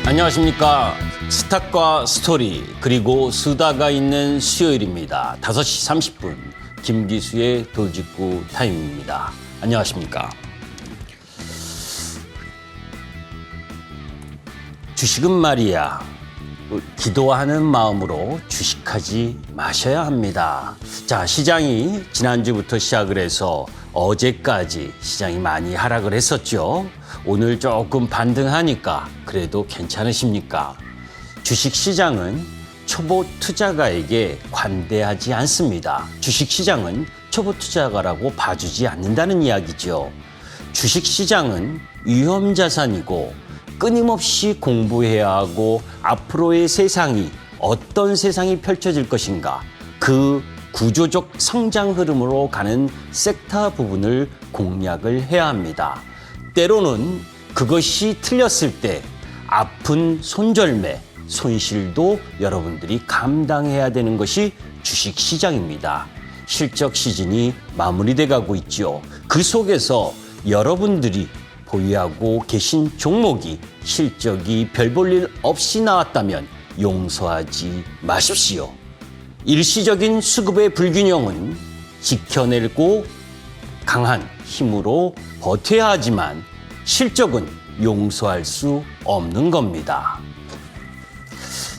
안녕하십니까. 스탁과 스토리 그리고 수다가 있는 수요일입니다. 5시 30분 김기수의 돌직구 타임입니다. 안녕하십니까. 주식은 말이야, 기도하는 마음으로 주식하지 마셔야 합니다. 자, 시장이 지난주부터 시작을 해서 어제까지 시장이 많이 하락을 했었죠. 오늘 조금 반등하니까 그래도 괜찮으십니까? 주식시장은 초보 투자가에게 관대하지 않습니다. 주식시장은 초보 투자가라고 봐주지 않는다는 이야기죠. 주식시장은 위험자산이고 끊임없이 공부해야 하고 앞으로의 세상이 어떤 세상이 펼쳐질 것인가, 그 구조적 성장 흐름으로 가는 섹터 부분을 공략을 해야 합니다. 때로는 그것이 틀렸을 때 아픈 손절매, 손실도 여러분들이 감당해야 되는 것이 주식시장입니다. 실적 시즌이 마무리돼 가고 있죠. 그 속에서 여러분들이 보유하고 계신 종목이 실적이 별 볼 일 없이 나왔다면 용서하지 마십시오. 일시적인 수급의 불균형은 지켜내고 강한 힘으로 버텨야 하지만 실적은 용서할 수 없는 겁니다.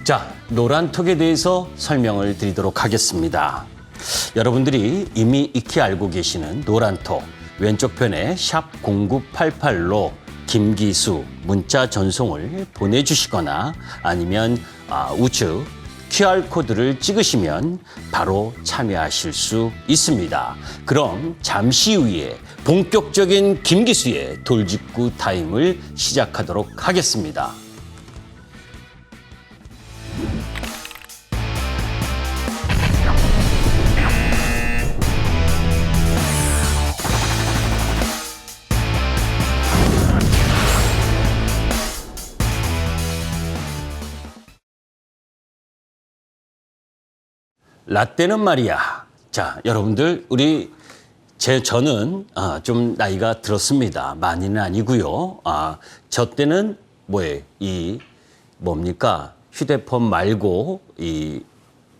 자, 노란톡에 대해서 설명을 드리도록 하겠습니다. 여러분들이 이미 익히 알고 계시는 노란톡, 왼쪽 편에 샵 0988로 김기수 문자 전송을 보내주시거나 아니면 우측 QR코드를 찍으시면 바로 참여하실 수 있습니다. 그럼 잠시 후에 본격적인 김기수의 돌직구 타임을 시작하도록 하겠습니다. 라떼는 말이야. 자, 여러분들, 저는 좀 나이가 들었습니다. 많이는 아니고요. 저 때는 뭡니까? 휴대폰 말고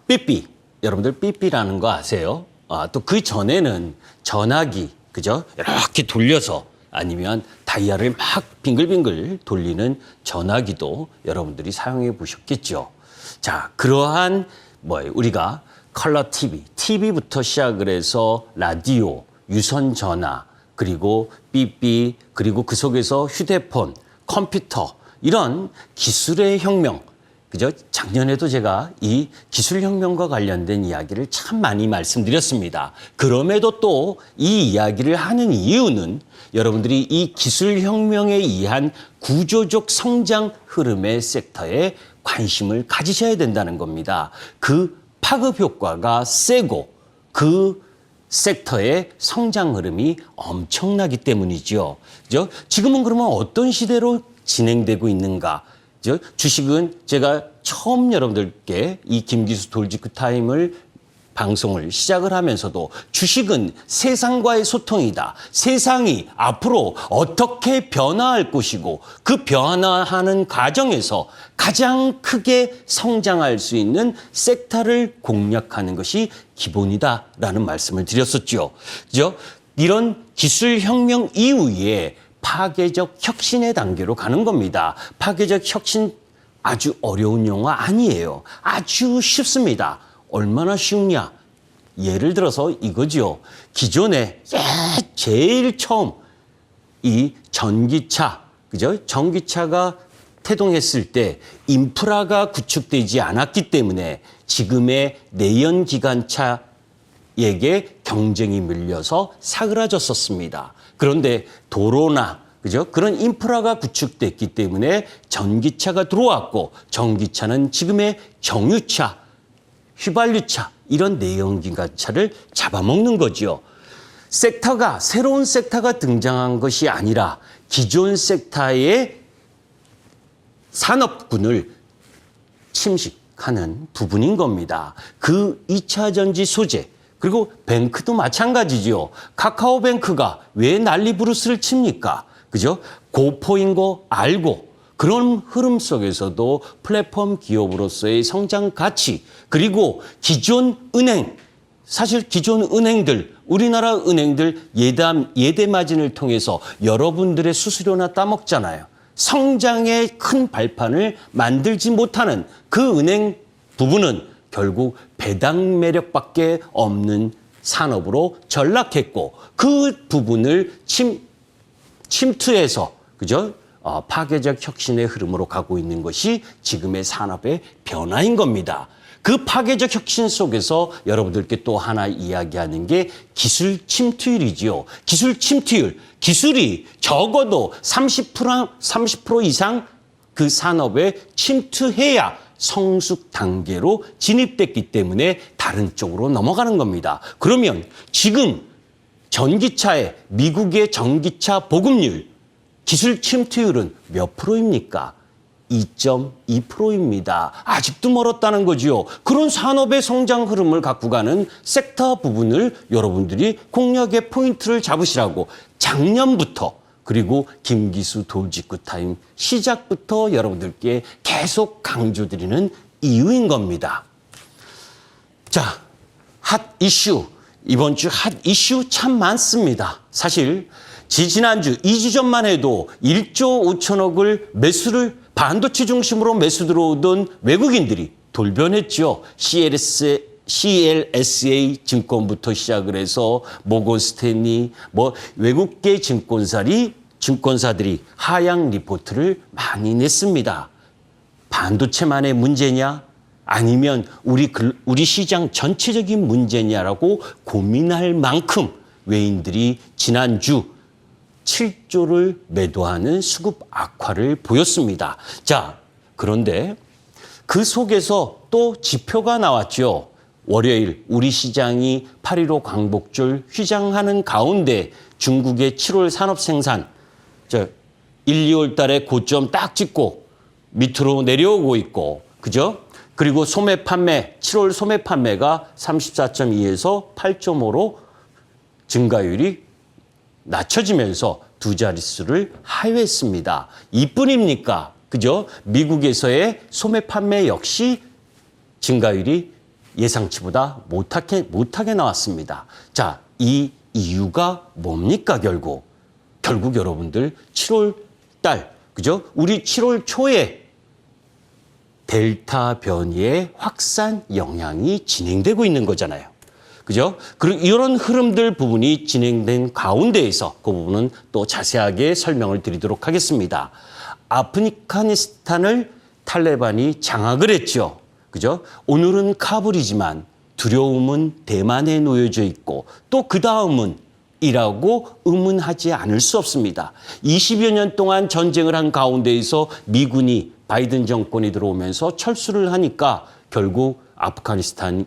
삐삐. 여러분들 삐삐라는 거 아세요? 또 그 전에는 전화기, 그죠? 이렇게 돌려서 아니면 다이얼을 막 빙글빙글 돌리는 전화기도 여러분들이 사용해 보셨겠죠. 자, 그러한 우리가 컬러 TV, TV부터 시작을 해서 라디오, 유선 전화, 그리고 삐삐, 그리고 그 속에서 휴대폰, 컴퓨터, 이런 기술의 혁명, 그죠? 작년에도 제가 이 기술 혁명과 관련된 이야기를 참 많이 말씀드렸습니다. 그럼에도 또 이 이야기를 하는 이유는 여러분들이 이 기술 혁명에 의한 구조적 성장 흐름의 섹터에 관심을 가지셔야 된다는 겁니다. 그 파급 효과가 세고 그 섹터의 성장 흐름이 엄청나기 때문이죠. 그죠? 지금은 그러면 어떤 시대로 진행되고 있는가? 그죠? 주식은 제가 처음 여러분들께 이 김기수 돌직구 타임을 방송을 시작을 하면서도 주식은 세상과의 소통이다. 세상이 앞으로 어떻게 변화할 것이고 그 변화하는 과정에서 가장 크게 성장할 수 있는 섹터를 공략하는 것이 기본이다라는 말씀을 드렸었죠. 그죠? 이런 기술혁명 이후에 파괴적 혁신의 단계로 가는 겁니다. 파괴적 혁신 아주 어려운 용어 아니에요. 아주 쉽습니다. 얼마나 쉬우냐? 예를 들어서 이거죠. 기존에 제일 처음 이 전기차, 그죠? 전기차가 태동했을 때 인프라가 구축되지 않았기 때문에 지금의 내연기관차에게 경쟁이 밀려서 사그라졌었습니다. 그런데 도로나 그죠? 그런 인프라가 구축됐기 때문에 전기차가 들어왔고 전기차는 지금의 경유차, 휘발유차 이런 내연기관차를 잡아먹는 거죠. 새로운 섹터가 등장한 것이 아니라 기존 섹터의 산업군을 침식하는 부분인 겁니다. 그 2차 전지 소재, 그리고 뱅크도 마찬가지죠. 카카오뱅크가 왜 난리 부르스를 칩니까? 그죠? 고포인 거 알고 그런 흐름 속에서도 플랫폼 기업으로서의 성장 가치, 그리고 기존 은행, 사실 기존 은행들, 우리나라 은행들 예대 마진을 통해서 여러분들의 수수료나 따먹잖아요. 성장의 큰 발판을 만들지 못하는 그 은행 부분은 결국 배당 매력밖에 없는 산업으로 전락했고, 그 부분을 침투해서, 그죠? 파괴적 혁신의 흐름으로 가고 있는 것이 지금의 산업의 변화인 겁니다. 그 파괴적 혁신 속에서 여러분들께 또 하나 이야기하는 게 기술 침투율이지요. 기술 침투율. 기술이 적어도 30% 이상 그 산업에 침투해야 성숙 단계로 진입됐기 때문에 다른 쪽으로 넘어가는 겁니다. 그러면 지금 전기차의 미국의 전기차 보급률, 기술 침투율은 몇 프로입니까? 2.2%입니다. 아직도 멀었다는 거지요. 그런 산업의 성장 흐름을 갖고 가는 섹터 부분을 여러분들이 공략의 포인트를 잡으시라고 작년부터, 그리고 김기수 돌직구 타임 시작부터 여러분들께 계속 강조드리는 이유인 겁니다. 자, 핫 이슈. 이번 주 핫 이슈 참 많습니다. 사실 지난주 2주 전만 해도 1조 5천억을 매수를 반도체 중심으로 매수 들어오던 외국인들이 돌변했죠. CLSA 증권부터 시작을 해서 모건 스탠리, 외국계 증권사들이 하향 리포트를 많이 냈습니다. 반도체만의 문제냐? 아니면 우리 시장 전체적인 문제냐라고 고민할 만큼 외인들이 지난주 7조를 매도하는 수급 악화를 보였습니다. 자, 그런데 그 속에서 또 지표가 나왔죠. 월요일 우리 시장이 8.15 광복절 휘장하는 가운데 중국의 7월 산업 생산 1, 2월 달에 고점 딱 찍고 밑으로 내려오고 있고, 그죠? 그리고 소매 판매, 7월 소매 판매가 34.2에서 8.5로 증가율이 낮춰지면서 두 자릿수를 하회했습니다. 이뿐입니까? 그죠? 미국에서의 소매 판매 역시 증가율이 예상치보다 못하게 나왔습니다. 자, 이 이유가 뭡니까, 결국 여러분들 7월 달, 그죠? 우리 7월 초에 델타 변이의 확산 영향이 진행되고 있는 거잖아요. 그죠? 그리고 이런 흐름들 부분이 진행된 가운데에서 그 부분은 또 자세하게 설명을 드리도록 하겠습니다. 아프가니스탄을 탈레반이 장악을 했죠. 그죠? 오늘은 카불이지만 두려움은 대만에 놓여져 있고 또 그 다음은 이라고 의문하지 않을 수 없습니다. 20여 년 동안 전쟁을 한 가운데에서 미군이 바이든 정권이 들어오면서 철수를 하니까 결국 아프가니스탄이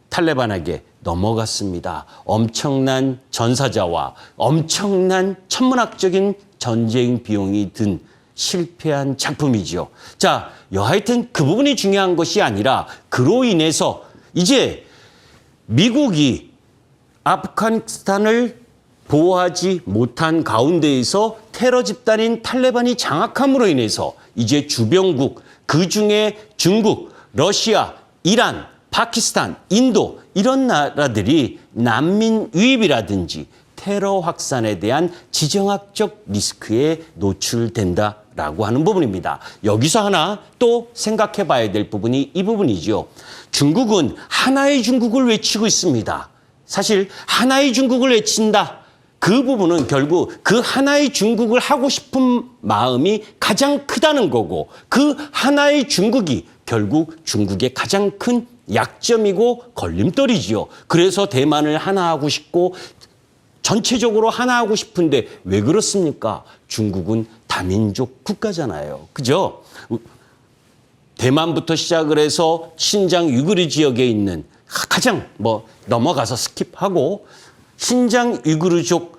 탈레반에게 넘어갔습니다. 엄청난 전사자와 엄청난 천문학적인 전쟁 비용이 든 실패한 작품이죠. 자, 여하튼 그 부분이 중요한 것이 아니라 그로 인해서 이제 미국이 아프가니스탄을 보호하지 못한 가운데에서 테러 집단인 탈레반이 장악함으로 인해서 이제 주변국, 그중에 중국, 러시아, 이란, 파키스탄, 인도 이런 나라들이 난민 유입이라든지 테러 확산에 대한 지정학적 리스크에 노출된다라고 하는 부분입니다. 여기서 하나 또 생각해 봐야 될 부분이 이 부분이죠. 중국은 하나의 중국을 외치고 있습니다. 사실 하나의 중국을 외친다. 그 부분은 결국 그 하나의 중국을 하고 싶은 마음이 가장 크다는 거고, 그 하나의 중국이 결국 중국의 가장 큰 약점이고 걸림돌이지요. 그래서 대만을 하나 하고 싶고 전체적으로 하나 하고 싶은데 왜 그렇습니까? 중국은 다민족 국가잖아요. 그죠? 대만부터 시작을 해서 신장 위구르 지역에 있는 가장 넘어가서 스킵하고 신장 위구르족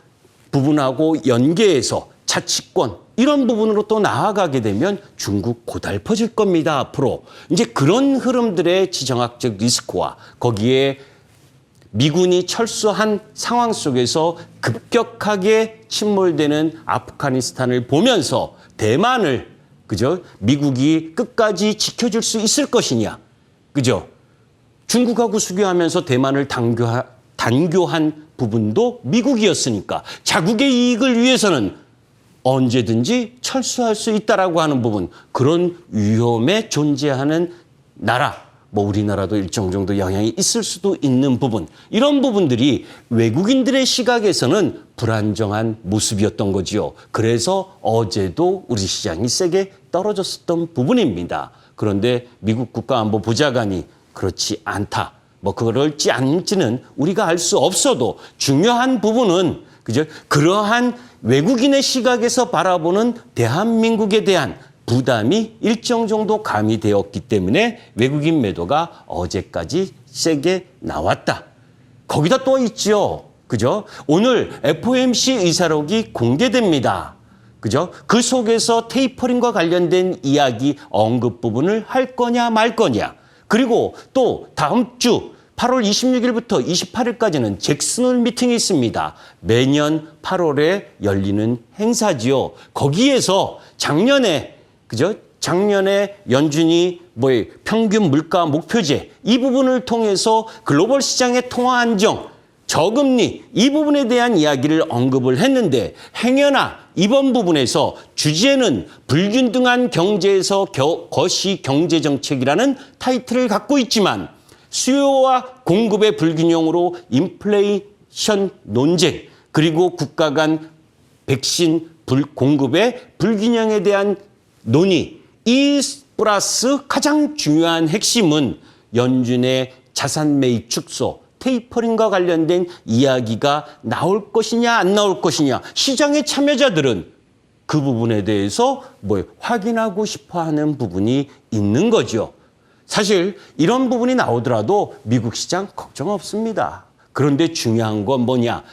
부분하고 연계해서 자치권 이런 부분으로 또 나아가게 되면 중국 고달퍼질 겁니다. 앞으로. 이제 그런 흐름들의 지정학적 리스크와 거기에 미군이 철수한 상황 속에서 급격하게 침몰되는 아프가니스탄을 보면서 대만을 그죠? 미국이 끝까지 지켜줄 수 있을 것이냐. 그죠? 중국하고 수교하면서 대만을 단교한 부분도 미국이었으니까 자국의 이익을 위해서는 언제든지 철수할 수 있다라고 하는 부분, 그런 위험에 존재하는 나라, 뭐 우리나라도 일정 정도 영향이 있을 수도 있는 부분, 이런 부분들이 외국인들의 시각에서는 불안정한 모습이었던 거지요. 그래서 어제도 우리 시장이 세게 떨어졌었던 부분입니다. 그런데 미국 국가안보보좌관이 그렇지 않다, 뭐 그럴지 않을지는 우리가 알 수 없어도 중요한 부분은 그죠? 그러한 외국인의 시각에서 바라보는 대한민국에 대한 부담이 일정 정도 가미되었기 때문에 외국인 매도가 어제까지 세게 나왔다. 거기다 또 있죠. 그죠? 오늘 FOMC 의사록이 공개됩니다. 그죠? 그 속에서 테이퍼링과 관련된 이야기 언급 부분을 할 거냐 말 거냐. 그리고 또 다음 주 8월 26일부터 28일까지는 잭슨홀 미팅이 있습니다. 매년 8월에 열리는 행사지요. 거기에서 작년에 그죠? 작년에 연준이 평균 물가 목표제 이 부분을 통해서 글로벌 시장의 통화 안정, 저금리 이 부분에 대한 이야기를 언급을 했는데 행여나 이번 부분에서 주제는 불균등한 경제에서 거시 경제정책이라는 타이틀을 갖고 있지만 수요와 공급의 불균형으로 인플레이션 논쟁, 그리고 국가 간 백신 공급의 불균형에 대한 논의, 이 플러스 가장 중요한 핵심은 연준의 자산 매입 축소, 테이퍼링과 관련된 이야기가 나올 것이냐 안 나올 것이냐, 시장의 참여자들은 그 부분에 대해서 확인하고 싶어하는 부분이 있는 거죠. 사실 이런 부분이 나오더라도 미국 시장 걱정 없습니다. 그런데 중요한 건 뭐냐?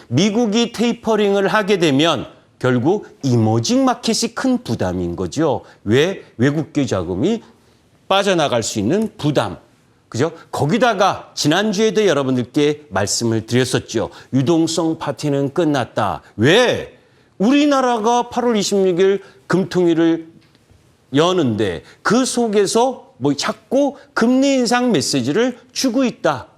미국이 테이퍼링을 하게 되면 결국 이머징 마켓이 큰 부담인 거죠. 왜? 외국계 자금이 빠져나갈 수 있는 부담. 그죠? 거기다가 지난주에도 여러분들께 말씀을 드렸었죠. 유동성 파티는 끝났다. 왜? 우리나라가 8월 26일 금통위를 여는데 그 속에서 자꾸 금리 인상 메시지를 주고 있다.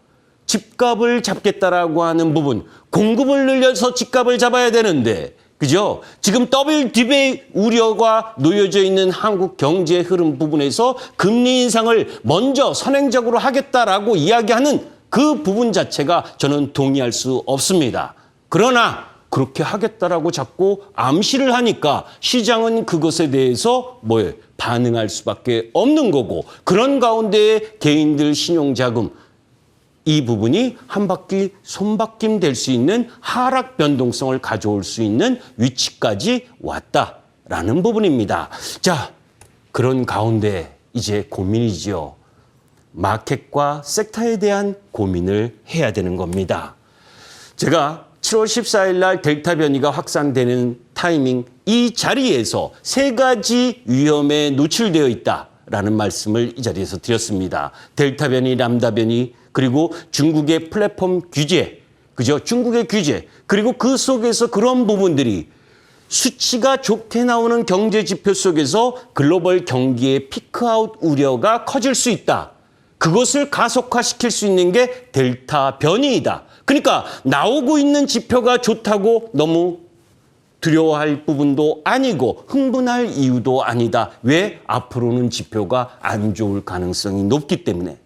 집값을 잡겠다라고 하는 부분, 공급을 늘려서 집값을 잡아야 되는데, 그죠? 지금 WTI 우려가 놓여져 있는 한국 경제 흐름 부분에서 금리 인상을 먼저 선행적으로 하겠다라고 이야기하는 그 부분 자체가 저는 동의할 수 없습니다. 그러나 그렇게 하겠다라고 자꾸 암시를 하니까 시장은 그것에 대해서 반응할 수밖에 없는 거고, 그런 가운데 개인들 신용자금 이 부분이 한 바퀴 손바뀜 될 수 있는 하락 변동성을 가져올 수 있는 위치까지 왔다라는 부분입니다. 자, 그런 가운데 이제 고민이죠. 마켓과 섹터에 대한 고민을 해야 되는 겁니다. 제가 7월 14일 날 델타 변이가 확산되는 타이밍, 이 자리에서 세 가지 위험에 노출되어 있다라는 말씀을 이 자리에서 드렸습니다. 델타 변이, 람다 변이, 그리고 중국의 플랫폼 규제, 그죠? 중국의 규제, 그리고 그 속에서 그런 부분들이 수치가 좋게 나오는 경제 지표 속에서 글로벌 경기의 피크아웃 우려가 커질 수 있다. 그것을 가속화시킬 수 있는 게 델타 변이이다. 그러니까 나오고 있는 지표가 좋다고 너무 두려워할 부분도 아니고 흥분할 이유도 아니다. 왜? 앞으로는 지표가 안 좋을 가능성이 높기 때문에.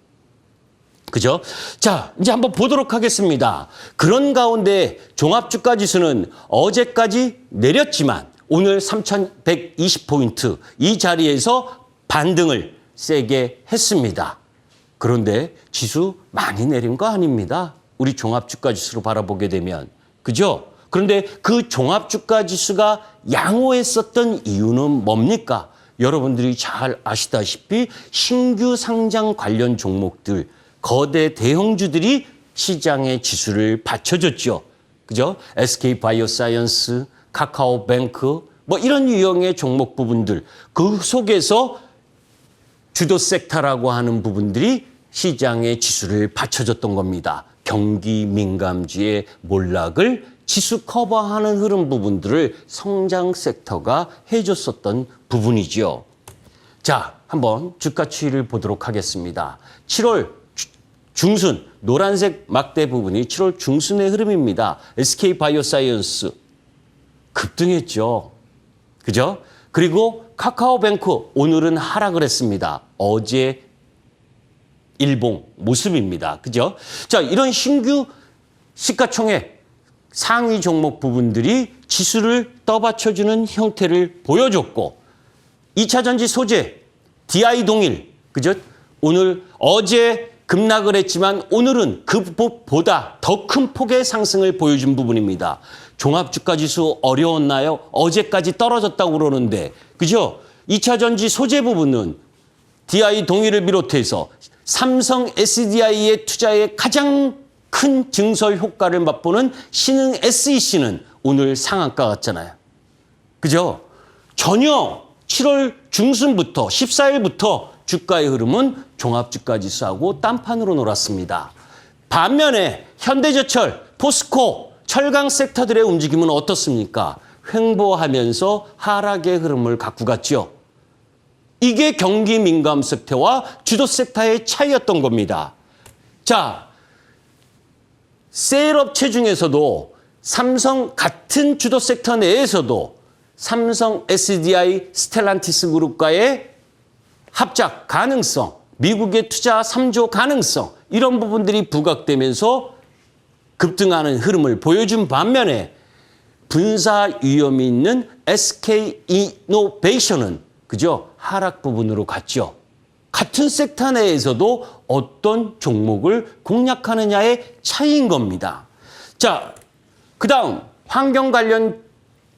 그죠? 자, 이제 한번 보도록 하겠습니다. 그런 가운데 종합주가 지수는 어제까지 내렸지만 오늘 3,120포인트 이 자리에서 반등을 세게 했습니다. 그런데 지수 많이 내린 거 아닙니다. 우리 종합주가 지수로 바라보게 되면. 그죠? 그런데 그 종합주가 지수가 양호했었던 이유는 뭡니까? 여러분들이 잘 아시다시피 신규 상장 관련 종목들, 거대 대형주들이 시장의 지수를 받쳐줬죠. 그죠? SK바이오사이언스, 카카오뱅크, 이런 유형의 종목 부분들, 그 속에서 주도 섹터라고 하는 부분들이 시장의 지수를 받쳐줬던 겁니다. 경기 민감주의 몰락을 지수 커버하는 흐름 부분들을 성장 섹터가 해줬었던 부분이지요. 자, 한번 주가 추이를 보도록 하겠습니다. 7월 중순, 노란색 막대 부분이 7월 중순의 흐름입니다. SK바이오사이언스 급등했죠. 그죠? 그리고 카카오뱅크 오늘은 하락을 했습니다. 어제 일봉 모습입니다. 그죠? 자, 이런 신규 시가총액 상위 종목 부분들이 지수를 떠받쳐주는 형태를 보여줬고 2차 전지 소재, DI 동일, 그죠? 오늘 어제 급락을 했지만 오늘은 그보다 더 큰 폭의 상승을 보여준 부분입니다. 종합주가지수 어려웠나요? 어제까지 떨어졌다고 그러는데, 그죠? 2차 전지 소재 부분은 DI 동일을 비롯해서 삼성 SDI의 투자에 가장 큰 증설 효과를 맛보는 신흥 SEC는 오늘 상한가 같잖아요. 그죠? 전혀 7월 중순부터 14일부터 주가의 흐름은 종합주가지수하고 딴판으로 놀았습니다. 반면에 현대제철, 포스코, 철강 섹터들의 움직임은 어떻습니까? 횡보하면서 하락의 흐름을 갖고 갔죠. 이게 경기 민감 섹터와 주도 섹터의 차이였던 겁니다. 자, 셀업체 중에서도 삼성 같은 주도 섹터 내에서도 삼성 SDI 스텔란티스 그룹과의 합작 가능성, 미국의 투자 3조 가능성 이런 부분들이 부각되면서 급등하는 흐름을 보여준 반면에 분사 위험이 있는 SK이노베이션은 그죠? 하락 부분으로 갔죠. 같은 섹터 내에서도 어떤 종목을 공략하느냐의 차이인 겁니다. 자, 그다음 환경 관련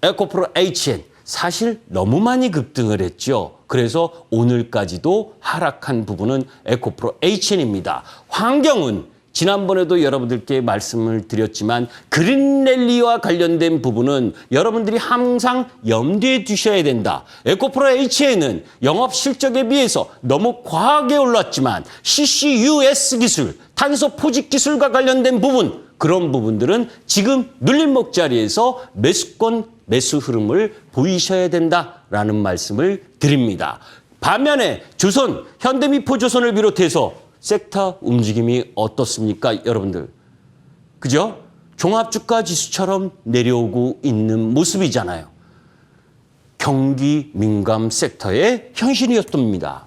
에코프로 HN 사실 너무 많이 급등을 했죠. 그래서 오늘까지도 하락한 부분은 에코프로 HN입니다. 환경은 지난번에도 여러분들께 말씀을 드렸지만 그린랠리와 관련된 부분은 여러분들이 항상 염두에 두셔야 된다. 에코프로 HN은 영업 실적에 비해서 너무 과하게 올랐지만 CCUS 기술, 탄소 포집 기술과 관련된 부분 그런 부분들은 지금 눌림목 자리에서 매수권 매수 흐름을 보이셔야 된다라는 말씀을 드립니다. 반면에 조선, 현대미포조선을 비롯해서 섹터 움직임이 어떻습니까, 여러분들? 그죠? 종합주가 지수처럼 내려오고 있는 모습이잖아요. 경기 민감 섹터의 현실이었답니다.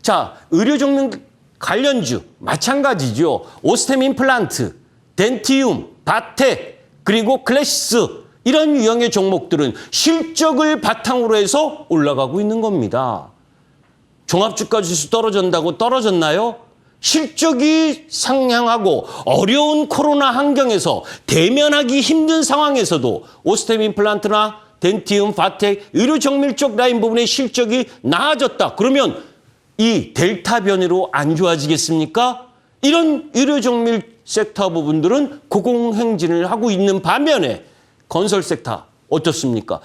자, 의료종류 관련주 마찬가지죠. 오스템 임플란트, 덴티움, 바텍, 그리고 클래시스 이런 유형의 종목들은 실적을 바탕으로 해서 올라가고 있는 겁니다. 종합주가 지수 떨어진다고 떨어졌나요? 실적이 상향하고 어려운 코로나 환경에서 대면하기 힘든 상황에서도 오스템 임플란트나 덴티움, 바텍, 의료정밀 쪽 라인 부분의 실적이 나아졌다. 그러면 이 델타 변이로 안 좋아지겠습니까? 이런 의료정밀 섹터 부분들은 고공행진을 하고 있는 반면에 건설 섹터 어떻습니까?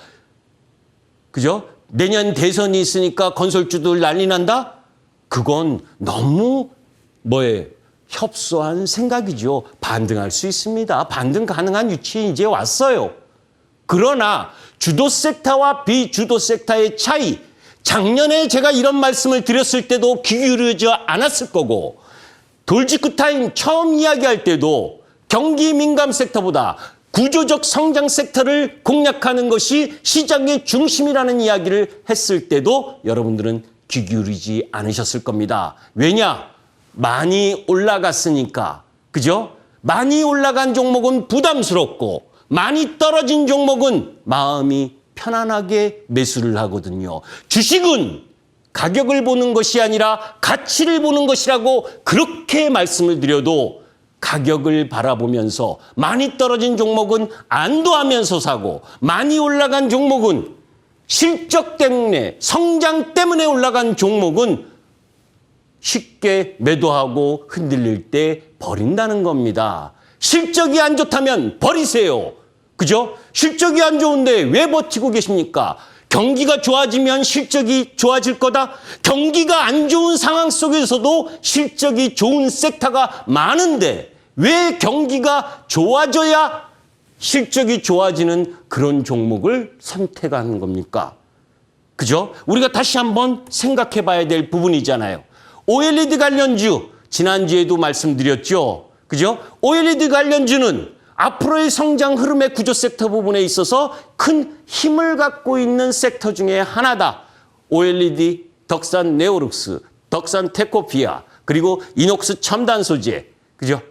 그죠? 내년 대선이 있으니까 건설주들 난리 난다? 그건 너무 협소한 생각이죠. 반등할 수 있습니다. 반등 가능한 위치에 이제 왔어요. 그러나 주도 섹터와 비주도 섹터의 차이, 작년에 제가 이런 말씀을 드렸을 때도 귀 기울이지 않았을 거고 돌직구 타임 처음 이야기할 때도 경기 민감 섹터보다 구조적 성장 섹터를 공략하는 것이 시장의 중심이라는 이야기를 했을 때도 여러분들은 귀 기울이지 않으셨을 겁니다. 왜냐? 많이 올라갔으니까. 그죠? 많이 올라간 종목은 부담스럽고 많이 떨어진 종목은 마음이 편안하게 매수를 하거든요. 주식은 가격을 보는 것이 아니라 가치를 보는 것이라고 그렇게 말씀을 드려도 가격을 바라보면서 많이 떨어진 종목은 안도하면서 사고 많이 올라간 종목은 실적 때문에 성장 때문에 올라간 종목은 쉽게 매도하고 흔들릴 때 버린다는 겁니다. 실적이 안 좋다면 버리세요. 그죠? 실적이 안 좋은데 왜 버티고 계십니까? 경기가 좋아지면 실적이 좋아질 거다. 경기가 안 좋은 상황 속에서도 실적이 좋은 섹터가 많은데 왜 경기가 좋아져야 실적이 좋아지는 그런 종목을 선택하는 겁니까? 그죠? 우리가 다시 한번 생각해 봐야 될 부분이잖아요. OLED 관련주, 지난주에도 말씀드렸죠. 그죠? OLED 관련주는 앞으로의 성장 흐름의 구조 섹터 부분에 있어서 큰 힘을 갖고 있는 섹터 중에 하나다. OLED, 덕산 네오룩스, 덕산 테코피아, 그리고 이녹스 첨단 소재. 그죠?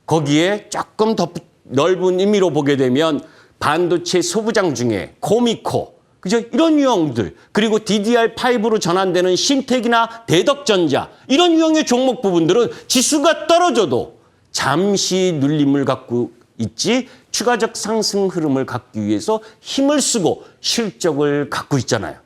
거기에 조금 더 넓은 의미로 보게 되면 반도체 소부장 중에 코미코, 그죠? 이런 유형들, 그리고 DDR5로 전환되는 신텍이나 대덕전자, 이런 유형의 종목 부분들은 지수가 떨어져도 잠시 눌림을 갖고 있지 추가적 상승 흐름을 갖기 위해서 힘을 쓰고 실적을 갖고 있잖아요.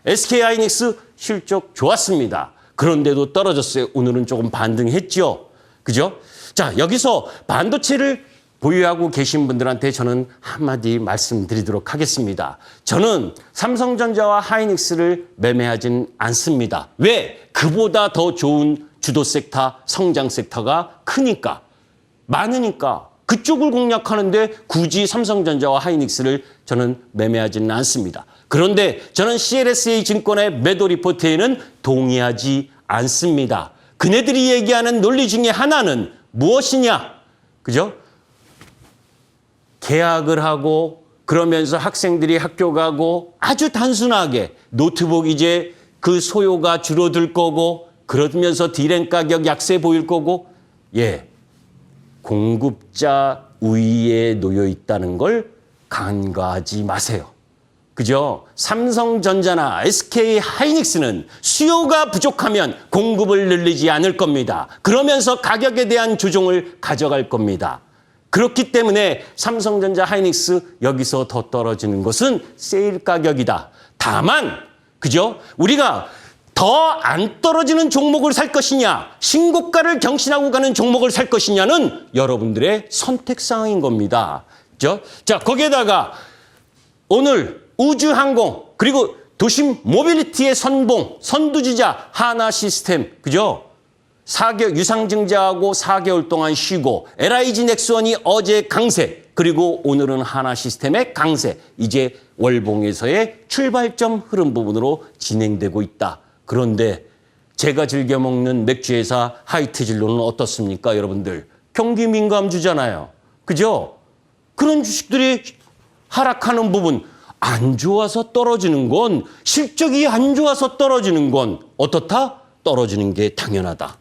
SK하이닉스 실적 좋았습니다. 그런데도 떨어졌어요. 오늘은 조금 반등했죠. 그죠? 자, 여기서 반도체를 보유하고 계신 분들한테 저는 한마디 말씀드리도록 하겠습니다. 저는 삼성전자와 하이닉스를 매매하진 않습니다. 왜? 그보다 더 좋은 주도 섹터, 성장 섹터가 크니까, 많으니까. 그쪽을 공략하는데 굳이 삼성전자와 하이닉스를 저는 매매하지는 않습니다. 그런데 저는 CLSA 증권의 매도 리포트에는 동의하지 않습니다. 그네들이 얘기하는 논리 중에 하나는 무엇이냐? 그죠? 계약을 하고 그러면서 학생들이 학교 가고 아주 단순하게 노트북 이제 그 소요가 줄어들 거고 그러면서 디램 가격 약세 보일 거고 공급자 우위에 놓여 있다는 걸 간과하지 마세요. 그죠? 삼성전자나 SK하이닉스는 수요가 부족하면 공급을 늘리지 않을 겁니다. 그러면서 가격에 대한 조정을 가져갈 겁니다. 그렇기 때문에 삼성전자 하이닉스 여기서 더 떨어지는 것은 세일 가격이다. 다만 그죠? 우리가 더 안 떨어지는 종목을 살 것이냐, 신고가를 경신하고 가는 종목을 살 것이냐는 여러분들의 선택사항인 겁니다. 그죠? 자, 거기에다가 오늘 우주항공 그리고 도심 모빌리티의 선두주자 하나시스템, 그죠? 유상증자하고 4개월 동안 쉬고 LIG 넥스원이 어제 강세, 그리고 오늘은 하나시스템의 강세, 이제 월봉에서의 출발점 흐름 부분으로 진행되고 있다. 그런데 제가 즐겨 먹는 맥주회사 하이트진로는 어떻습니까, 여러분들? 경기 민감주잖아요. 그죠? 그런 주식들이 하락하는 부분, 안 좋아서 떨어지는 건, 실적이 안 좋아서 떨어지는 건 어떻다? 떨어지는 게 당연하다.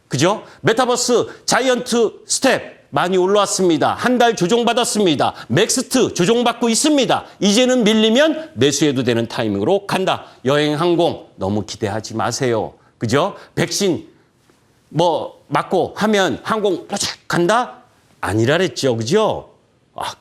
그죠? 메타버스 자이언트 스텝 많이 올라왔습니다. 한 달 조정받았습니다. 맥스트 조정받고 있습니다. 이제는 밀리면 매수해도 되는 타이밍으로 간다. 여행 항공 너무 기대하지 마세요. 그죠? 백신 맞고 하면 항공 간다? 아니라 그랬죠. 그죠?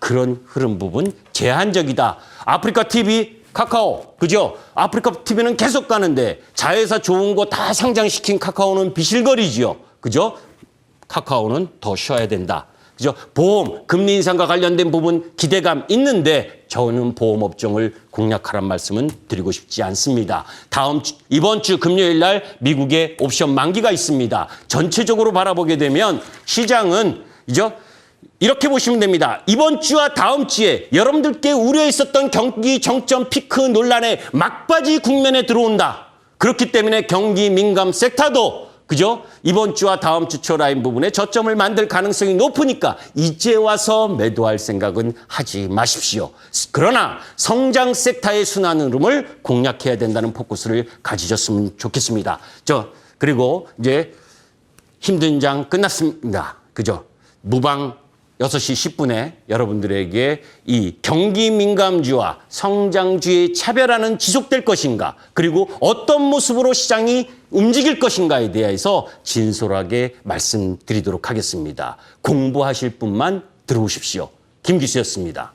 그런 흐름 부분 제한적이다. 아프리카 TV 카카오, 그죠? 아프리카 TV는 계속 가는데 자회사 좋은 거 다 상장시킨 카카오는 비실거리지요. 그죠? 카카오는 더 쉬어야 된다. 그죠? 보험, 금리 인상과 관련된 부분 기대감 있는데 저는 보험 업종을 공략하란 말씀은 드리고 싶지 않습니다. 이번 주 금요일 날 미국의 옵션 만기가 있습니다. 전체적으로 바라보게 되면 시장은 이렇게 보시면 됩니다. 이번 주와 다음 주에 여러분들께 우려했었던 경기 정점 피크 논란의 막바지 국면에 들어온다. 그렇기 때문에 경기 민감 섹터도 그죠? 이번 주와 다음 주 초라인 부분에 저점을 만들 가능성이 높으니까 이제 와서 매도할 생각은 하지 마십시오. 그러나 성장 섹터의 순환 흐름을 공략해야 된다는 포커스를 가지셨으면 좋겠습니다. 그리고 이제 힘든 장 끝났습니다. 그죠? 무방 6시 10분에 여러분들에게 이 경기 민감주와 성장주의 차별화는 지속될 것인가, 그리고 어떤 모습으로 시장이 움직일 것인가에 대해서 진솔하게 말씀드리도록 하겠습니다. 공부하실 분만 들어오십시오. 김기수였습니다.